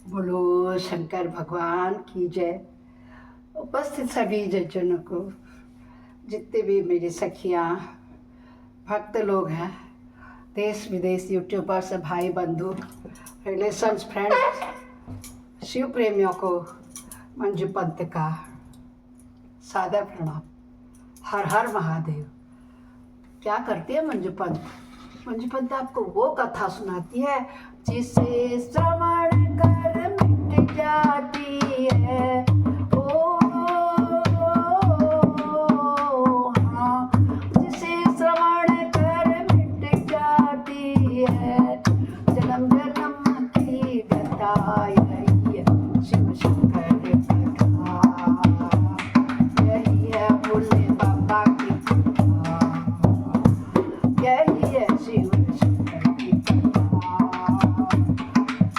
बोलो शंकर भगवान की जय। उपस्थित सभी जजनों को, जितने भी मेरी सखियाँ भक्त लोग हैं, देश विदेश यूट्यूबर्स, भाई बंधु, रिलेशंस, फ्रेंड्स, शिव प्रेमियों को मंजू पंत का सादर प्रणाम। हर हर महादेव। क्या करती है मंजू पंत? मंजू पंत आपको वो कथा सुनाती है जिसे श्रवण कर मिट जाती है। ओ हाँ, जिसे श्रवण कर मिट जाती है, जन्म जन्म की व्यथा यही है शिव शंकर कथा, यही है भोले बाबा की कथा, यही है शिव शंकर की कथा,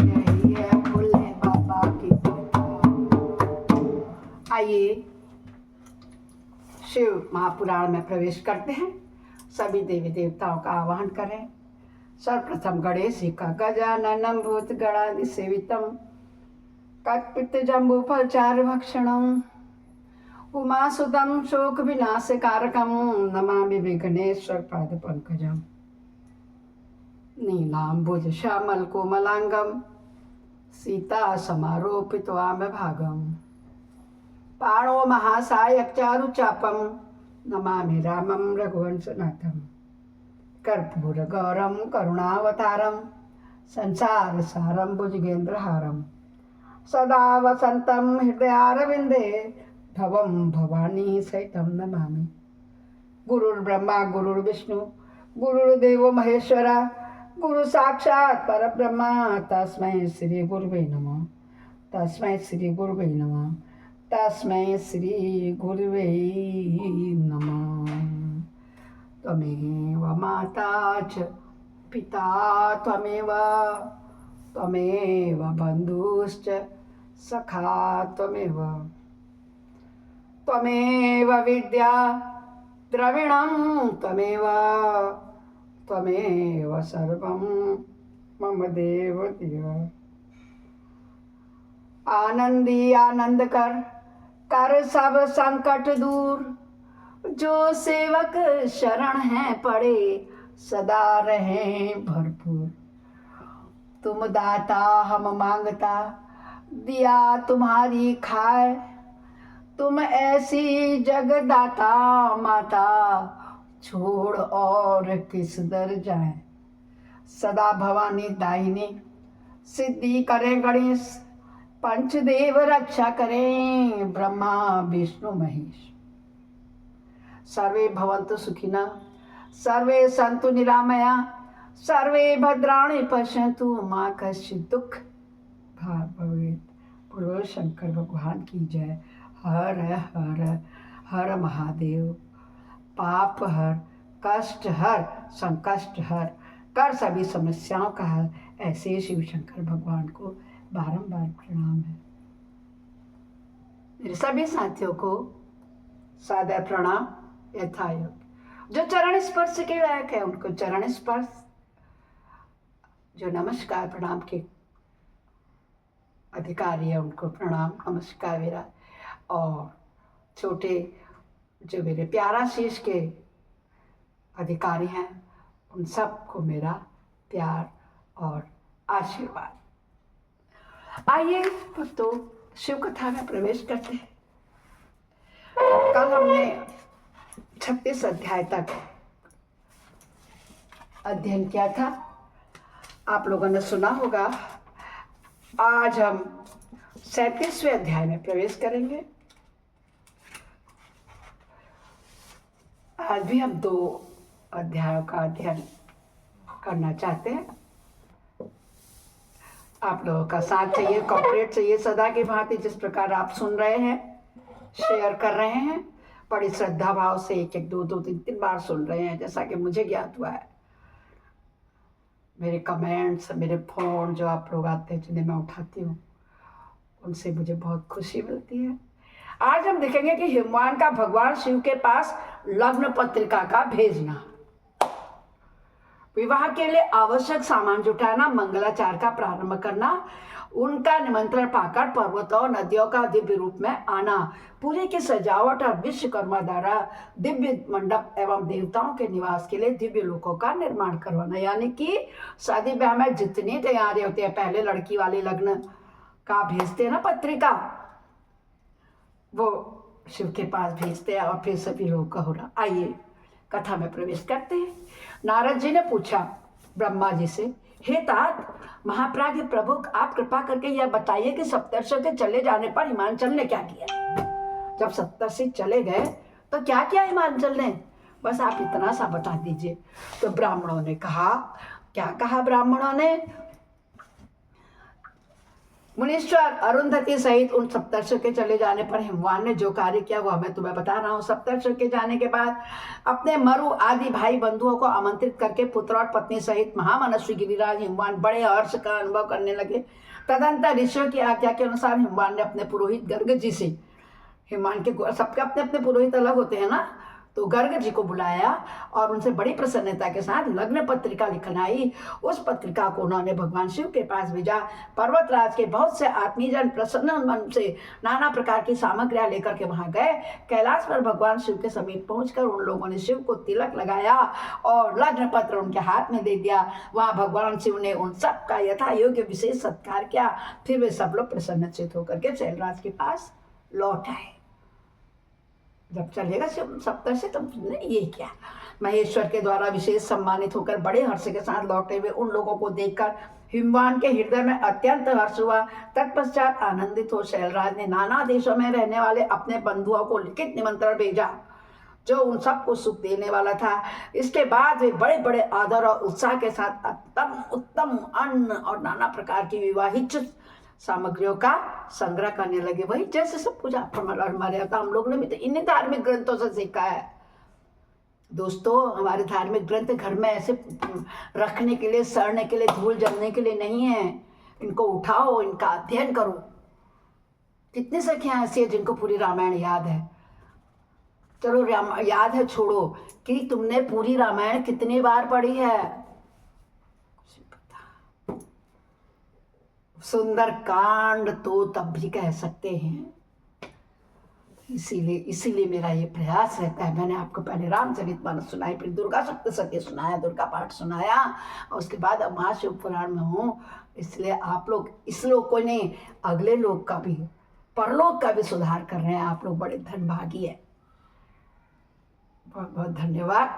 यही है भोले बाबा की कथा। आइए शिव महापुराण में प्रवेश करते हैं। सभी देवी देवताओं का आह्वान करें। सर्वप्रथम गणेश जी का गजाननं भूत गणादि सेवितम कल्पित जम्बू फलचार भक्षणम उमासुतम शोक विनाशकारकम नमामि विघ्नेश्वर पाद पंकजम नीलांबुज श्यामल कोमलांगम सीता समारोपित वाम भागम पाणो महासायक चारु चापम नमामि रामं रघुवंशनाथम कर्पूर गौरम करुणावतारम संसार सारम भुजगेंद्रहारम सदा वसंतम हृदयारविंदे भवम भवानी सहितम नमामि। गुरुर्ब्रह्मा गुरुर्विष्णु गुरुर्देवो महेश्वरा गुरु साक्षात् परब्रह्मा तस्मै श्री गुरुवे नमः, तस्मै श्री गुरुवे नमः, तस्मै श्री गुरुवे नमः। त्वमेव माता च पिता त्वमेव, त्वमेव बन्धुश्च सखा त्वमेव, त्वमेव विद्या द्रविणं त्वमेव, त्वमेव सर्वं मम देव देव। आनंदी आनंद कर सब संकट दूर, जो सेवक शरण है पड़े सदा रहें भरपूर। तुम दाता हम मांगता, दिया तुम्हारी खाए, तुम ऐसी जगदाता माता, छोड़ और किस दर जाए। सदा भवानी दायिनी सिद्धि करें गणेश, पंचदेव रक्षा करें ब्रह्मा विष्णु महेश। सर्वे भवन्तु सुखिनः, सर्वे सन्तु निरामया, सर्वे भद्राणि पश्यन्तु मा कश्चित् दुःख भाग् भवेत्। बोलो शंकर भगवान की जय। हर हर हर महादेव। पाप हर, कष्ट हर, संकष्ट हर, कर सभी समस्याओं का हल, ऐसे शिव शंकर भगवान को बारंबार प्रणाम है। मेरे सभी साथियों को सादर प्रणाम यथायोग्य। जो चरण स्पर्श के लायक है उनको चरण स्पर्श, जो नमस्कार प्रणाम के अधिकारी है उनको प्रणाम नमस्कार मेरा, और छोटे जो मेरे प्यारा शीश के अधिकारी हैं उन सबको मेरा प्यार और आशीर्वाद। आइए भक्तों शिव कथा में प्रवेश करते हैं। कल हमने 36 अध्याय तक अध्ययन किया था, आप लोगों ने सुना होगा। आज हम 37वें अध्याय में प्रवेश करेंगे। आज भी हम 2 अध्यायों का अध्ययन करना चाहते हैं। आप लोगों का साथ चाहिए, कॉपरेट चाहिए सदा की भांति। जिस प्रकार आप सुन रहे हैं, शेयर कर रहे हैं, बड़ी श्रद्धा भाव से 1-1, 2-2, 3-3 बार सुन रहे हैं, जैसा कि मुझे ज्ञात हुआ है। मेरे कमेंट्स, मेरे फ़ोन जो आप लोग आते हैं, जिन्हें मैं उठाती हूँ, उनसे मुझे बहुत खुशी मिलती है। आज हम देखेंगे कि हिमवान का भगवान शिव के पास लग्न पत्रिका का भेजना। विवाह के लिए आवश्यक सामान जुटाना, मंगलाचार का प्रारंभ करना, उनका निमंत्रण पाकर पर्वतों और नदियों का दिव्य रूप में आना, पूरे की सजावट और विश्वकर्मा द्वारा दिव्य मंडप एवं देवताओं के निवास के लिए दिव्य लोकों का निर्माण करवाना। यानी कि शादी ब्याह में जितनी तैयारी होती है, पहले लड़की वाले लग्न का भेजते हैं ना पत्रिका, वो शिव के पास भेजते हैं और फिर सभी लोगों का हो रहा। आइए कथा में प्रवेश करते हैं। नारद जी ने पूछा ब्रह्मा जी से, हे तात महाप्राज्ञ प्रभु, आप कृपा करके यह बताइए कि सप्तर्षियों के चले जाने पर हिमांचल ने क्या किया? जब सप्तर्षि चले गए तो क्या किया हिमांचल ने? बस आप इतना सा बता दीजिए। तो ब्राह्मणों ने कहा, क्या कहा ब्राह्मणों ने? मुनीश्वर अरुंधति सहित उन सप्तर्षियों के चले जाने पर हिमवान ने जो कार्य किया वो मैं तुम्हें बता रहा हूँ। सप्तर्षियों के जाने के बाद अपने मरु आदि भाई बंधुओं को आमंत्रित करके पुत्र और पत्नी सहित महामनस्वी गिरिराज हिमवान बड़े हर्ष का अनुभव करने लगे। तदंतर ऋषियों की आज्ञा के अनुसार हिमवान ने अपने पुरोहित गर्ग जी से, हिमवान के सबके अपने अपने पुरोहित अलग होते हैं ना, तो गर्ग जी को बुलाया और उनसे बड़ी प्रसन्नता के साथ लग्न पत्रिका लिखनाई। उस पत्रिका को उन्होंने भगवान शिव के पास भेजा। पर्वतराज के बहुत से आत्मीयजन प्रसन्न मन से नाना प्रकार की सामग्रियां लेकर के वहां गए। कैलाश पर भगवान शिव के समीप पहुंचकर उन लोगों ने शिव को तिलक लगाया और लग्न पत्र उनके हाथ में दे दिया। वहां भगवान शिव ने उन सब का यथा योग्य विशेष सत्कार किया। फिर वे सब लोग प्रसन्नचित होकर के शैलराज के पास लौट आए। जब चलेगा सप्तर्षि तो ये क्या, महेश्वर के द्वारा विशेष सम्मानित होकर बड़े हर्ष के साथ लौटे हुए उन लोगों को देखकर हिमवान के हृदय में अत्यंत हर्ष हुआ। तत्पश्चात आनंदित हो शैलराज ने नाना देशों में रहने वाले अपने बंधुओं को लिखित निमंत्रण भेजा जो उन सबको सुख देने वाला था। इसके बाद वे बड़े बड़े आदर और उत्साह के साथ उत्तम अन्न और नाना प्रकार की विवाहित सामग्रियों का संग्रह करने लगे। वही जैसे सब पूजा हमारे आता हम लोगों ने भी तो इन्हीं धार्मिक ग्रंथों से सीखा है। दोस्तों, हमारे धार्मिक ग्रंथ घर में ऐसे रखने के लिए, सड़ने के लिए, धूल जमने के लिए नहीं है। इनको उठाओ, इनका अध्ययन करो। कितनी सखियां ऐसी है जिनको पूरी रामायण याद है। चलो याद है छोड़ो, कि तुमने पूरी रामायण कितनी बार पढ़ी है? सुंदर कांड तो तब भी कह सकते हैं। इसीलिए मेरा ये प्रयास रहता है। मैंने आपको पहले रामचरितमानस सुनाई, फिर दुर्गा सप्तशती सुनाया, दुर्गा पाठ सुनाया, और उसके बाद अब महाशिव पुराण में हूँ। इसलिए आप लोग इस लोगों ने अगले लोग का भी, परलोक का भी सुधार कर रहे हैं। आप लोग बड़े धनभागी है। बहुत बहुत धन्यवाद।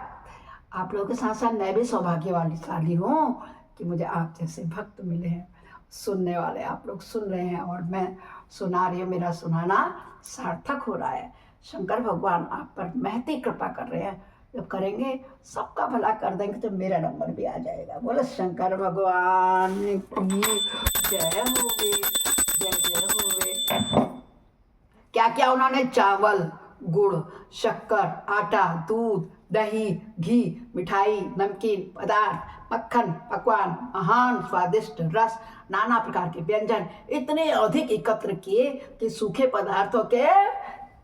आप लोगों के साथ साथ मैं भी सौभाग्यशाली हूँ कि मुझे आप जैसे भक्त मिले हैं। सुनने वाले आप लोग सुन रहे हैं और मैं सुना रही हूँ। मेरा सुनाना सार्थक हो रहा है। शंकर भगवान आप पर महती कृपा कर रहे हैं। जब करेंगे सबका भला कर देंगे तो मेरा नंबर भी आ जाएगा। बोले शंकर भगवान की जय होवे, जय जय होवे। क्या क्या उन्होंने चावल, गुड़, शक्कर, आटा, दूध, दही, घी, मिठाई, नमकीन पदार्थ, मक्खन, पकवान, महान स्वादिष्ट रस, नाना प्रकार के व्यंजन इतने अधिक एकत्र किए कि सूखे पदार्थों के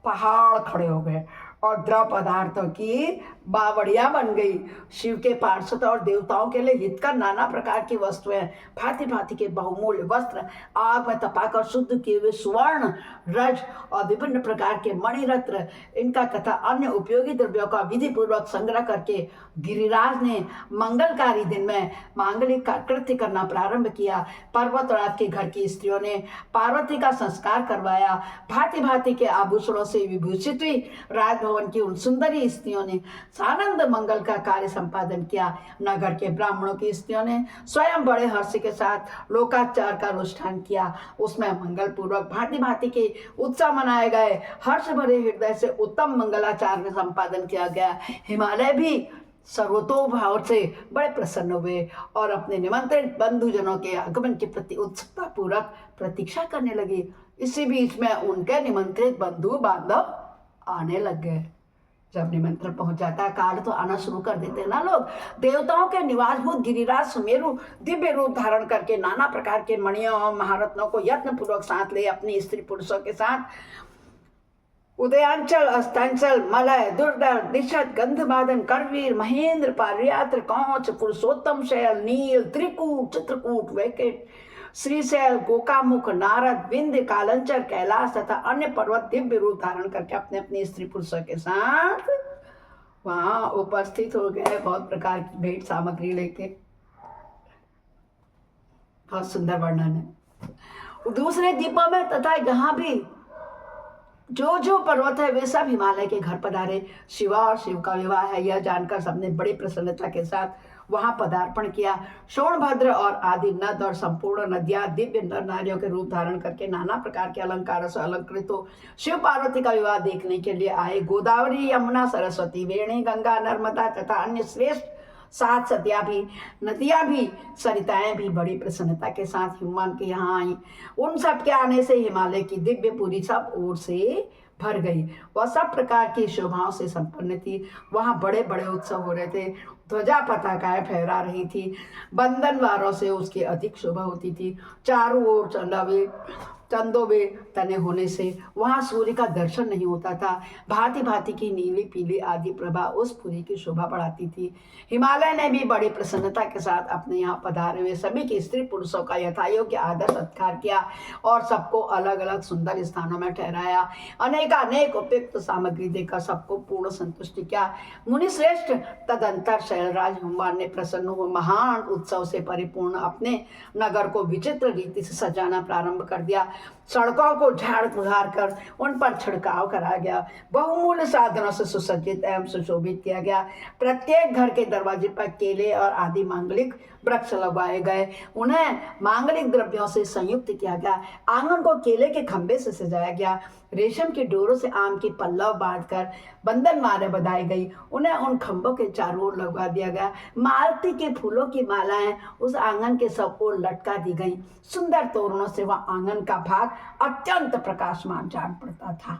पहाड़ खड़े हो गए और द्रव पदार्थों की बावड़ियाँ बन गई। शिव के पार्षद और देवताओं के लिए हितकर नाना प्रकार की वस्तुएं, भांति भांति के बहुमूल्य वस्त्र, आग में तपाकर शुद्ध किए हुए सुवर्ण, रज और विभिन्न प्रकार के मणिरत्न, इनका तथा अन्य उपयोगी द्रव्यों का विधि पूर्वक संग्रह करके गिरिराज ने मंगलकारी दिन में मांगलिक कृत्य करना प्रारंभ किया। पर्वतराज के घर की स्त्रियों ने पार्वती का संस्कार करवाया। भांति भांति के आभूषणों से विभूषित हुई राजभवन की उन सुंदरी स्त्रियों ने सानंद मंगल का कार्य संपादन किया। नगर के ब्राह्मणों की स्त्रियों ने स्वयं बड़े हर्ष के साथ लोकाचार का अनुष्ठान किया। उसमें मंगल पूर्वक भांति भांति के उत्सव मनाए गए। हर्ष भरे हृदय से उत्तम मंगलाचार का संपादन किया गया। हिमालय भी सर्वतोभाव से बड़े प्रसन्न हुए और अपने निमंत्रित बंधुजनों के आगमन के प्रति उत्सुकता पूर्वक प्रतीक्षा करने लगे। इसी बीच में उनके निमंत्रित बंधु बांधव आने लग गए। जब निमंत्रण पहुंच जाता है, काल तो आना शुरू कर देते हैं ना लोग। देवताओं के निवासभूत गिरिराज सुमेरु दिव्य रूप धारण करके नाना प्रकार के मणियों और महारत्नों को यत्न पूर्वक साथ ले अपनी स्त्री पुरुषों के साथ उदयांचल, अस्तांचल, मलय, दुर्दल, दिशत, गंधमादन, करवीर, महेंद्र, पारियात्र, कौच, पुरुषोत्तम शैल, नील, त्रिकूट, चित्रकूट, वैकेट, श्रीशैल, गोकामुख, नारद, विंध्य, कालंचर, कैलाश तथा अन्य पर्वत दिव्य रूप धारण करके अपने अपने स्त्री पुरुषों के साथ वहां उपस्थित हो गए, बहुत प्रकार की भेंट सामग्री लेके। बहुत सुंदर वर्णन है। दूसरे द्वीपों में तथा यहाँ भी जो जो पर्वत है वे सब हिमालय के घर पधारे। शिवा और शिव का विवाह है यह जानकर सबने बड़ी प्रसन्नता के साथ वहां पदार्पण किया। सोनभद्र और आदि नद और संपूर्ण नदियां दिव्य नर नारियों के रूप धारण करके नाना प्रकार के अलंकारों से अलंकृत हो शिव पार्वती का विवाह देखने के लिए आए। गोदावरी, यमुना, सरस्वती, वेणी, गंगा, नर्मदा तथा अन्य श्रेष्ठ 7 नदियां भी, सरिताएं भी बड़ी प्रसन्नता के साथ हिमवान के यहाँ आई। उन सब के आने से हिमालय की दिव्य पुरी सब ओर से भर गई। वह सब प्रकार की शोभाओं से संपन्न थी। वहाँ बड़े बड़े उत्सव हो रहे थे। ध्वजा पताकाएं फहरा रही थी। बंधनवारों से उसकी अधिक शोभा होती थी। चारों ओर चंदोवे तने होने से वहां सूर्य का दर्शन नहीं होता था। भांति भांति की नीली पीली आदि प्रभा उस पुरी की शोभा बढ़ाती थी। हिमालय ने भी बड़ी प्रसन्नता के साथ अपने यहाँ पधारे हुए सभी के स्त्री पुरुषों का यथायोग्य आदर सत्कार किया और सबको अलग अलग सुंदर स्थानों में ठहराया। अनेक उपयुक्त सामग्री देकर सबको पूर्ण संतुष्टि किया। मुनि श्रेष्ठ तदंतर शैलराज हिमवान ने प्रसन्न हो महान उत्सव से परिपूर्ण अपने नगर को विचित्र रीति से सजाना प्रारंभ कर दिया। सड़कों को झाड़ बुझाड़ कर उन पर छिड़काव कराया गया। बहुमूल्य साधनों से सुसज्जित एवं सुशोभित किया गया। प्रत्येक घर के दरवाजे पर केले और आदि मांगलिक वृक्ष लगवाए गए। उन्हें मांगलिक द्रव्यों से संयुक्त किया गया। आंगन को केले के खंभे से सजाया गया। रेशम के डोरों से आम की पल्लव बांधकर बंधन मारे बंधाई गई। उन्हें उन खंभों के चारों ओर लगवा दिया गया। मालती के फूलों की मालाएं उस आंगन के सब ओर लटका दी गई। सुंदर तोरणों से वह आंगन का भाग अत्यंत प्रकाशमान जान पड़ता था।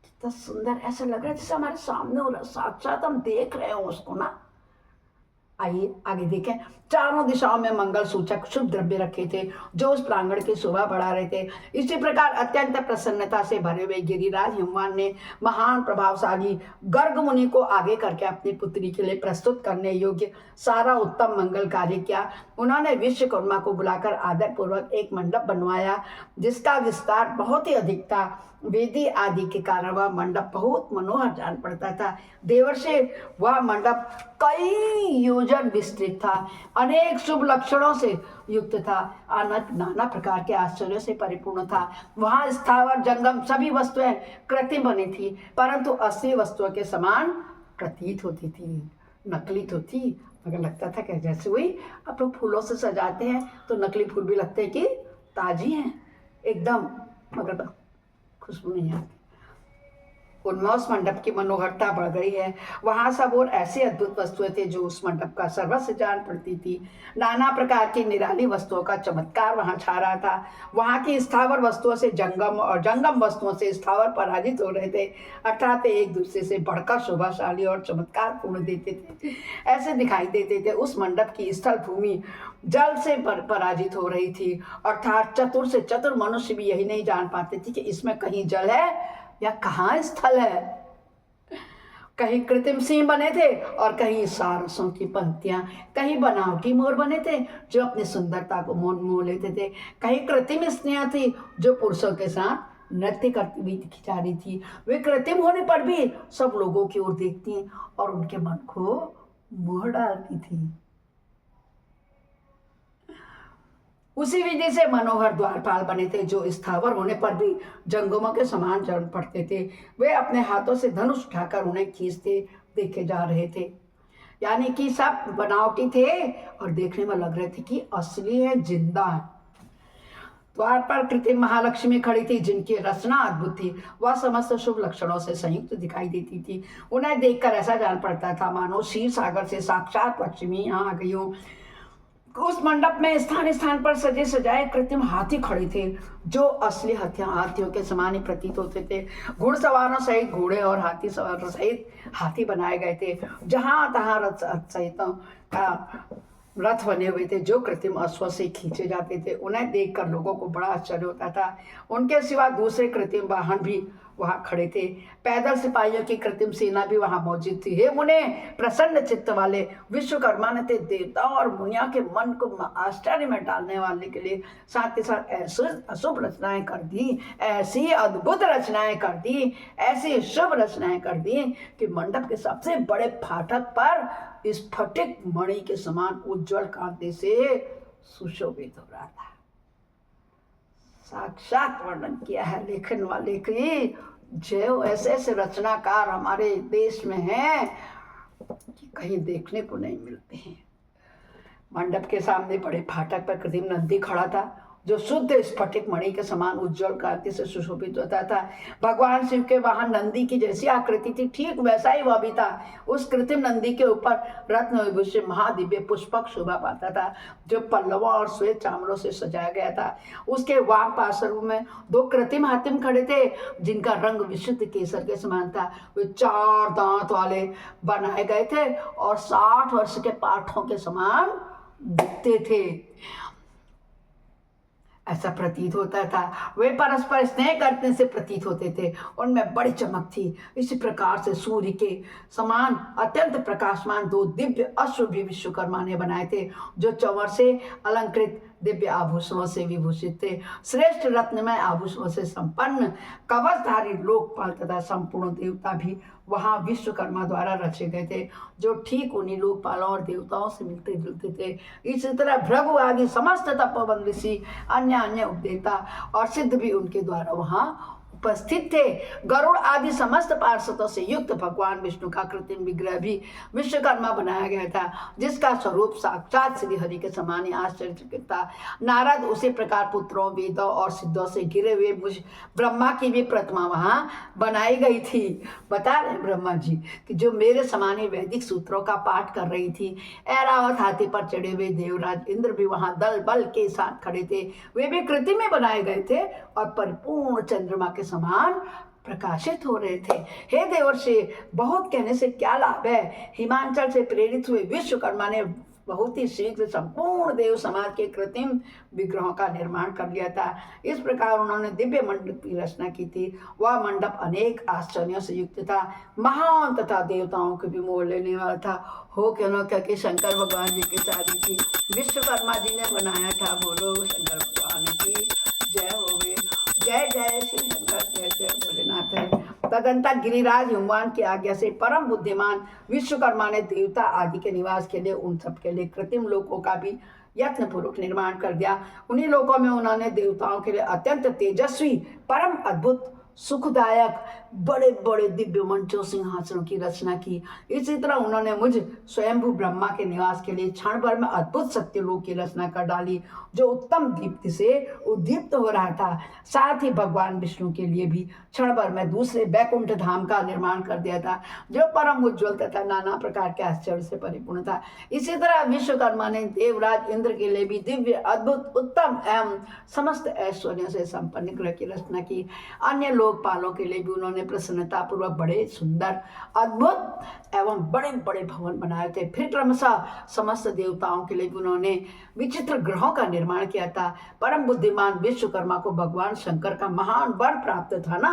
कितना सुंदर, ऐसा लग रहा है जैसे हमारे सामने हो रहा, साक्षात हम देख रहे हो उसको ना। आइए आगे देखें। चारों दिशाओं में मंगल सूचक शुभ द्रव्य रखे थे जो उस प्रांगण की शोभा बढ़ा रहे थे। इसी प्रकार अत्यंत प्रसन्नता से भरे हुए गिरिराज हिमवान ने महान प्रभावशाली गर्ग मुनि को आगे करके अपनी पुत्री के लिए प्रस्तुत करने योग्य सारा उत्तम मंगल कार्य किया। उन्होंने विश्वकर्मा को बुलाकर आदर पूर्वक एक मंडप बनवाया जिसका विस्तार बहुत ही अधिक था। वेदी आदि के कारण वह मंडप बहुत मनोहर जान पड़ता था। देवर्षि वह मंडप कई योजन विस्तृत था। अनेक शुभ लक्षणों से युक्त था। नाना प्रकार के आश्चर्यों से परिपूर्ण था। वहां स्थावर जंगम सभी वस्तुएं कृत्रिम बनी थी परंतु असली वस्तुओं के समान प्रतीत होती थी, नकली तो थी मगर लगता था कि जैसे वही आप लोग फूलों से सजाते हैं तो नकली फूल भी लगते हैं कि ताजी हैं एकदम, मगर खुशबू नहीं आती। उनमें उस मंडप की मनोहरता बढ़ गई है। वहाँ सब और ऐसी अद्भुत वस्तुएं थी जो उस मंडप का सर्वस्व जान पड़ती थी। नाना प्रकार की निराली वस्तुओं का चमत्कार वहाँ छा रहा था। वहाँ की स्थावर वस्तुओं से जंगम और जंगम वस्तुओं से स्थावर पराजित हो रहे थे, अर्थात एक दूसरे से बढ़कर शोभाशाली और चमत्कार पूर्ण देते थे, ऐसे दिखाई देते थे। उस मंडप की स्थल भूमि जल से पराजित हो रही थी, अर्थात चतुर से चतुर मनुष्य भी यही नहीं जान पाते थे कि इसमें कहीं जल है या कहाँ स्थल है। कहीं कृत्रिम सिंह बने थे और कहीं सारसों की पंक्तियां, कहीं बनावटी मोर बने थे जो अपनी सुंदरता को मोह लेते थे, कहीं कृत्रिम स्त्रियां थी जो पुरुषों के साथ नृत्य करती हुई दिखी जा रही थी। वे कृत्रिम होने पर भी सब लोगों की ओर देखती और उनके मन को मोह डालती थी। उसी विधि से मनोहर द्वारपाल बने थे जो स्थावर होने पर भी जंगमों के समान चढ़ पड़ते थे। वे अपने हाथों से धनुष उठाकर उन्हें खींचते देखे जा रहे थे, यानी कि सब बनावटी थे और देखने में लग रहे थे कि असली है, जिंदा है। द्वार पर कृत्रिम महालक्ष्मी खड़ी थी जिनकी रचना अद्भुत थी। वह समस्त शुभ लक्षणों से संयुक्त दिखाई देती थी। उन्हें देखकर ऐसा जान पड़ता था मानो क्षीर सागर से साक्षात लक्ष्मी यहाँ आ गई हो। उस मंडप में स्थान स्थान पर सजे सजाए कृत्रिम हाथी खड़े थे जो असली हाथियों के समान ही प्रतीत होते थे। घुड़सवारों सहित घोड़े और हाथी सवारों सहित हाथी बनाए गए थे। जहां तहां रथ सहितों का रथ बने हुए थे जो कृत्रिम अश्व से खींचे जाते थे। उन्हें देखकर लोगों को बड़ा आश्चर्य होता था। उनके सिवा दूसरे कृत्रिम वाहन भी वहाँ खड़े थे। पैदल सिपाहियों की कृत्रिम सेना भी वहाँ मौजूद थी। हे मुने, प्रसन्न चित्त वाले विश्वकर्मा ने देवताओं और मुनिया के मन को आश्चर्य में डालने वाले के लिए साथ ही साथ ऐसी अशुभ रचनाएं कर दी, ऐसी अद्भुत रचनाएं कर दी, ऐसी शुभ रचनाएं कर दी कि मंडप के सबसे बड़े फाटक पर स्फटिक मणि के समान उज्जवल कांति से सुशोभित हो रहा था। साक्षात वर्णन किया है लेखन वाले की, जो ऐसे ऐसे रचनाकार हमारे देश में हैं कि कहीं देखने को नहीं मिलते हैं। मंडप के सामने बड़े फाटक पर कृत्रिम नंदी खड़ा था, जो शुद्ध स्फटिक मणि के समान उज्जवल कांति से सुशोभित होता था। भगवान शिव के वहां नंदी की जैसी आकृति थी, ठीक वैसा ही वह भी था। उस कृत्रिम नंदी के ऊपर रत्न विभूषित महादिव्य पुष्पक शोभा पाता था, जो पल्लवों और श्वेत चामड़ों से सजाया गया था। उसके वाम पार्श्व में 2 कृत्रिम हातिम खड़े थे, जिनका रंग विशुद्ध केसर के समान था। वे 4 दांत वाले बनाए गए थे और 60 वर्ष के पाठों के समान दिखते थे, ऐसा प्रतीत होता था। वे परस्पर स्नेह करने से प्रतीत होते थे, उनमें बड़ी चमक थी। इसी प्रकार से सूर्य के समान अत्यंत प्रकाशमान 2 दिव्य अश्व भी विश्वकर्मा ने बनाए थे, जो चंवर से अलंकृत दिव्य आभूषणों से विभूषित थे। श्रेष्ठ रत्नमय आभूषणों से संपन्न कवचधारी लोकपाल तथा संपूर्ण देवता भी वहाँ विश्वकर्मा द्वारा रचे गए थे, जो ठीक उन्हीं लोकपालों और देवताओं से मिलते जुलते थे। इसी तरह भृगु आदि समस्त तपोवन ऋषि, अन्य उपदेवता और सिद्ध भी उनके द्वारा वहाँ उपस्थित थे। गरुड़ आदि समस्त पार्षदों से युक्त भगवान विष्णु का कृत्रिम विग्रह भी विश्वकर्मा बनाया गया था, जिसका स्वरूप साक्षात श्री हरि के समान ही आश्चर्यचकित था। नारद उसी प्रकार पुत्रों, वेदों और सिद्धों से घिरे हुए मुझ ब्रह्मा की भी प्रतिमा वहाँ बनाई गई थी। बता रहे ब्रह्मा जी कि जो मेरे समान ही वैदिक सूत्रों का पाठ कर रही थी। ऐरावत हाथी पर चढ़े हुए देवराज इंद्र भी वहाँ दल बल के साथ खड़े थे। वे भी कृत्रिम में बनाए गए थे और परिपूर्ण चंद्रमा के समान प्रकाशित हो रहे थे। हे देवर्षि, बहुत कहने से क्या लाभ है। हिमांचल से प्रेरित हुए विश्वकर्मा ने बहुत ही शीघ्र संपूर्ण देव समाज के कृत्रिम विग्रहों का निर्माण कर लिया था। इस प्रकार उन्होंने दिव्य मंडप की रचना की थी। वह मंडप अनेक आश्चर्यों से युक्त था, महान तथा देवताओं को भी मोह लेने वाला था। हो क्यों न क्या कि शंकर भगवान जी की शादी थी, विश्वकर्मा जी ने बनाया था। बोलो शंकर भगवान की जय हो गए। जय जय श्री शंकर, जय जय भोलेनाथ है। तदंतर गिरिराज हिमवान की आज्ञा से परम बुद्धिमान विश्वकर्मा ने देवता आदि के निवास के लिए उन सब के लिए कृत्रिम लोकों का भी यत्न पूर्वक निर्माण कर दिया। उन्हीं लोकों में उन्होंने देवताओं के लिए अत्यंत तेजस्वी, परम अद्भुत, सुखदायक बड़े बड़े दिव्य मंचों सिंहासनों की रचना की। इसी तरह उन्होंने मुझ स्वयंभू ब्रह्मा के निवास के लिए क्षण भर में अद्भुत सत्यलोक की रचना कर डाली, जो उत्तम दीप्ति से उद्दीप्त हो रहा था। साथ ही भगवान विष्णु के लिए भी क्षण भर में दूसरे बैकुंठ धाम का निर्माण कर दिया था, जो परम उज्ज्वल तथा नाना प्रकार के आश्चर्य से परिपूर्ण था। इसी तरह विश्वकर्मा ने देवराज इंद्र के लिए भी दिव्य, अद्भुत, उत्तम एवं समस्त ऐश्वर्यों से संपन्न ग्रह की रचना की। अन्य लोकपालों के लिए भी उन्होंने प्रसन्नता पूर्वक बड़े सुंदर, अद्भुत एवं बड़े बड़े भवन बनाए थे। फिर क्रमशः समस्त देवताओं के लिए भी उन्होंने विचित्र ग्रहों का निर्माण किया था। परम बुद्धिमान विश्वकर्मा को भगवान शंकर का महान वर प्राप्त था ना,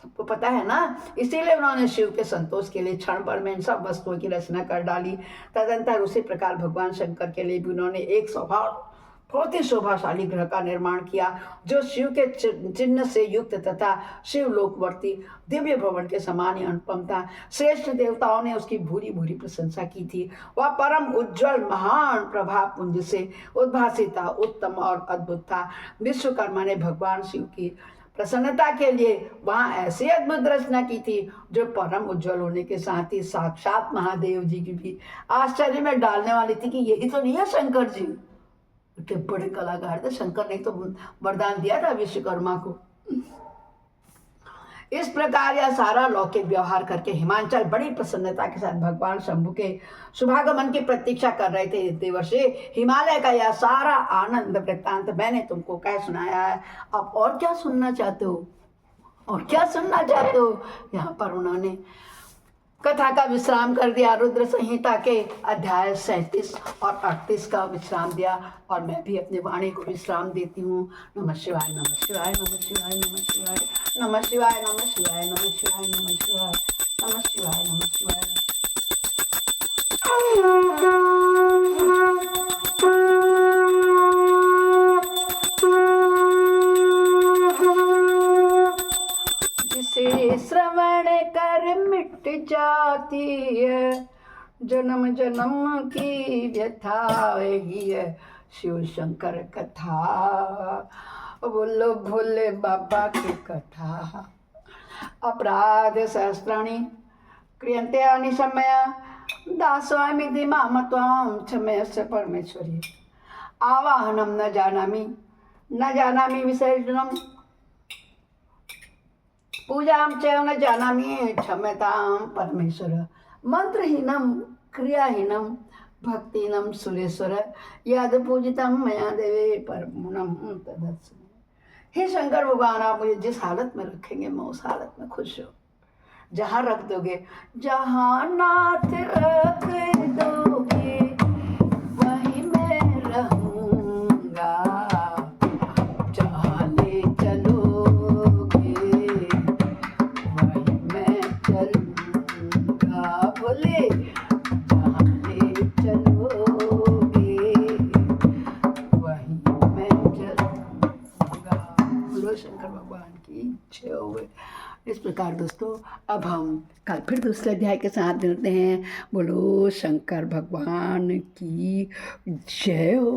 सबको पता है ना। इसीलिए उन्होंने शिव के संतोष के लिए क्षण भर में इन सब वस्तुओं की रचना कर डाली। तदंतर उसी प्रकार भगवान शंकर के लिए भी उन्होंने एक स्वभाव बहुत ही शोभाशाली ग्रह का निर्माण किया, जो शिव के चिन्ह से युक्त तथा शिव लोकवर्ती दिव्य भवन के समान ही अनुपम था। श्रेष्ठ देवताओं ने उसकी भूरी भूरी प्रशंसा की थी। वह परम उज्ज्वल महान प्रभा पुंज से उद्भासित था, उत्तम और अद्भुत था। विश्वकर्मा ने भगवान शिव की प्रसन्नता के लिए वहाँ ऐसी अद्भुत रचना की थी, जो परम उज्ज्वल होने के साथ ही साक्षात महादेव जी की भी आश्चर्य में डालने वाली थी कि यही तो नहीं है शंकर जी के बड़े कलाकार थे। शंकर ने तो वरदान दिया था विश्वकर्मा को। इस प्रकार यह सारा लौकिक व्यवहार करके हिमांचल बड़ी प्रसन्नता के साथ भगवान शंभु के शुभागमन की प्रतीक्षा कर रहे थे। देवर्षि, हिमालय का यह सारा आनंद वृत्तांत मैंने तुमको कह सुनाया है। अब और क्या सुनना चाहते हो, और क्या सुनना चाहते हो। यहाँ पर उन्होंने कथा का विश्राम कर दिया, रुद्र संहिता के अध्याय 37 और 38 का विश्राम दिया, और मैं भी अपने वाणी को विश्राम देती हूँ। नमः शिवाय, नमः शिवाय, नमः शिवाय, नमः शिवाय, नमः शिवाय, नमः शिवाय, नमः शिवाय, नमः शिवाय, नमः शिवाय, नमः शिवाय। जिसे श्रवण कर मिट जाती है जन्म जन्म की व्यथा, वही है शिव शंकर कथा। बोलो भोले बाबा की कथा। अपराध सहस्राणि क्रियन्ते अनिशमय, दास्वामिति माम त्वां क्षमयस्य परमेश्वरी। आवाहनं न जानामि विसर्जनम्, पूजां च न जानामि क्षम्यतां परमेश्वर। मंत्रहीनं क्रियाहीनं भक्तिहीनं सुरेश्वर, यद् पूजितं मया देवे परमं तदस्तु। हे शंकर भगवान, आप मुझे जिस हालत में रखेंगे मैं उस हालत में खुश हूँ। जहाँ रख दोगे, जहाँ नाथ रख दोगे वहीं मैं रहूँगा, जहाँ ले चलोगे वहीं मैं चलूँगा। बोले जहाँ ले चलोगे वहीं मैं चलूँगा। बोलो शंकर भगवान की जय हो। इस प्रकार दोस्तों, अब हम कल फिर दूसरे अध्याय के साथ मिलते हैं। बोलो शंकर भगवान की जय हो।